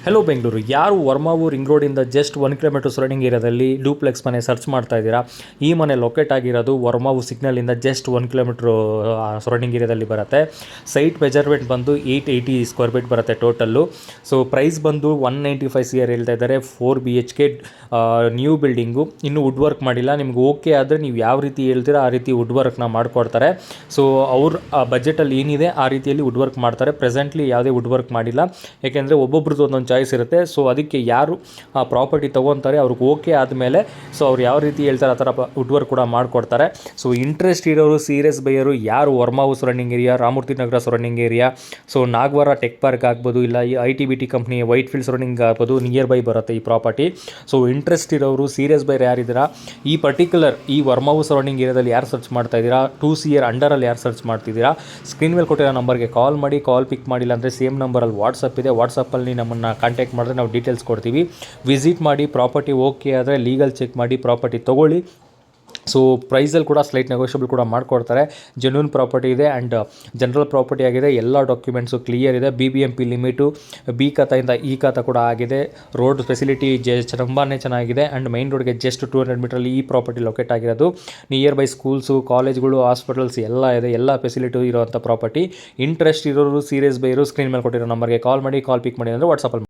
Hello Bengaluru, ಯಾರು ವರ್ಮಾವು ring ರೋಡಿಂದ just 1 kilometre surrounding ಏರಿಯಾದಲ್ಲಿ ಡೂಪ್ಲೆಕ್ಸ್ ಮನೆ ಸರ್ಚ್ ಮಾಡ್ತಾ ಇದ್ದೀರಾ? ಈ ಮನೆ ಲೊಕೇಟ್ ಆಗಿರೋದು ವರ್ಮಾವು ಸಿಗ್ನಲಿಂದ ಜಸ್ಟ್ 1 ಕಿಲೋಮೀಟ್ರು ಸರೌಂಡಿಂಗ್ ಏರಿಯಾದಲ್ಲಿ ಬರುತ್ತೆ. ಸೈಟ್ ಮೆಜರ್ಮೆಂಟ್ ಬಂದು 880 ಸ್ಕ್ವೇರ್ ಫೀಟ್ ಬರುತ್ತೆ ಟೋಟಲ್ಲು. ಸೊ ಪ್ರೈಸ್ ಬಂದು 195 CR ಹೇಳ್ತಾ ಇದ್ದಾರೆ. 4 BHK ನ್ಯೂ ಬಿಲ್ಡಿಂಗು, ಇನ್ನೂ ವುಡ್ ವರ್ಕ್ ಮಾಡಿಲ್ಲ. ನಿಮ್ಗೆ ಓಕೆ ಆದರೆ ನೀವು ಯಾವ ರೀತಿ ಹೇಳ್ತೀರಾ ಆ ರೀತಿ ವುಡ್ ವರ್ಕ್ನ ಮಾಡಿಕೊಡ್ತಾರೆ. ಸೊ ಅವ್ರ ಬಜೆಟಲ್ಲಿ ಏನಿದೆ ಆ ರೀತಿಯಲ್ಲಿ ವುಡ್ ವರ್ಕ್ ಮಾಡ್ತಾರೆ. ಪ್ರೆಸೆಂಟ್ಲಿ ಯಾವುದೇ ವುಡ್ ವರ್ಕ್ ಮಾಡಿಲ್ಲ, ಯಾಕೆಂದರೆ ಒಬ್ಬೊಬ್ರದ್ದು ಒಂದೊಂದು ಚಾಯ್ಸ್ ಇರುತ್ತೆ. ಸೊ ಅದಕ್ಕೆ ಯಾರು ಆ ಪ್ರಾಪರ್ಟಿ ತೊಗೊತಾರೆ ಅವ್ರಿಗೆ ಓಕೆ ಆದಮೇಲೆ ಸೊ ಅವ್ರು ಯಾವ ರೀತಿ ಹೇಳ್ತಾರೆ ಆ ಥರ ವುಡ್ ವರ್ಕ್ ಕೂಡ ಮಾಡಿಕೊಡ್ತಾರೆ. ಸೊ ಇಂಟ್ರೆಸ್ಟ್ ಇರೋರು, ಸೀರಿಯಸ್ ಬೈಯರು ಯಾರು ವರ್ಮಾವು surrounding area, Ramamurthy Nagar surrounding area, so Nagawara tech park ಆಗ್ಬೋದು, ಇಲ್ಲ ಈ IT-BT company Whitefield surrounding ಆಗ್ಬೋದು, ನಿಯರ್ ಬೈ ಬರುತ್ತೆ ಈ ಪ್ರಾಪರ್ಟಿ. ಸೊ ಇಂಟ್ರೆಸ್ಟ್ ಇರೋರು, ಸೀರಿಯಸ್ ಬೈಯರ್ ಯಾರಿದ್ದೀರಾ, ಈ ಪರ್ಟಿಕ್ಯುಲರ್ ಈ ವರ್ಮಾವು ಸರೌಂಡಿಂಗ್ ಏರಿಯಾದಲ್ಲಿ ಯಾರು ಸರ್ಚ್ ಮಾಡ್ತಾ ಇದ್ದೀರಾ, 2 CR ಅಂಡರಲ್ಲಿ ಯಾರು ಸರ್ಚ್ ಮಾಡ್ತಿದ್ದೀರಾ, ಸ್ಕ್ರೀನ್ ಮೇಲೆ ಕೊಟ್ಟಿರೋ ನಂಬರ್ಗೆ ಕಾಲ್ ಮಾಡಿ. ಕಾಲ್ ಪಿಕ್ ಮಾಡಿಲ್ಲ ಅಂದರೆ ಸೇಮ್ ನಂಬರಲ್ಲಿ ವಾಟ್ಸಪ್ ಇದೆ, ವಾಟ್ಸಪ್ಪಲ್ಲಿ ನಮ್ಮನ್ನು ಕಾಂಟ್ಯಾಕ್ಟ್ ಮಾಡಿದ್ರೆ ನಾವು ಡೀಟೇಲ್ಸ್ ಕೊಡ್ತೀವಿ. ವಿಸಿಟ್ ಮಾಡಿ, ಪ್ರಾಪರ್ಟಿ ಓಕೆ ಆದರೆ ಲೀಗಲ್ ಚೆಕ್ ಮಾಡಿ ಪ್ರಾಪರ್ಟಿ ತೊಗೊಳ್ಳಿ. ಸೊ ಪ್ರೈಸಲ್ಲಿ ಕೂಡ ಸ್ಲೈಟ್ ನೆಗೋಷಿಯಬಲ್ ಕೂಡ ಮಾಡಿಕೊಡ್ತಾರೆ. ಜೆನ್ಯೂನ್ ಪ್ರಾಪರ್ಟಿ ಇದೆ ಆ್ಯಂಡ್ ಜನರಲ್ ಪ್ರಾಪರ್ಟಿ ಆಗಿದೆ. ಎಲ್ಲ ಡಾಕ್ಯುಮೆಂಟ್ಸು ಕ್ಲಿಯರ್ ಇದೆ. BBMP ಲಿಮಿಟು, B ಖಾತೆಯಿಂದ ಈ ಖಾತೆ ಕೂಡ ಆಗಿದೆ. ರೋಡ್ ಫೆಸಿಲಿಟಿ ತುಂಬಾ ಚೆನ್ನಾಗಿದೆ ಆ್ಯಂಡ್ ಮೈನ್ ರೋಡ್ಗೆ ಜಸ್ಟ್ 200 ಮೀಟ್ರಲ್ಲಿ ಈ ಪ್ರಾಪರ್ಟಿ ಲೊಕೇಟ್ ಆಗಿರೋದು. ನಿಯರ್ ಬೈ ಸ್ಕೂಲ್ಸು, ಕಾಲೇಜ್ಗಳು, ಹಾಸ್ಪಿಟಲ್ಸ್ ಎಲ್ಲ ಇದೆ. ಎಲ್ಲ ಫೆಸಿಲಿಟಿ ಇರೋವಂಥ ಪ್ರಾಪರ್ಟಿ. ಇಂಟ್ರೆಸ್ಟ್ ಇರೋರು, ಸೀರಿಯಸ್ ಬೈರು ಸ್ಕ್ರೀನ್ ಮೇಲೆ ಕೊಟ್ಟಿರೋ ನಂಬರ್ಗೆ ಕಾಲ್ ಮಾಡಿ. ಕಾಲ್ ಪಿಕ್ ಮಾಡಿ ಅಂದರೆ ವಾಟ್ಸಪ್ಪಲ್ಲಿ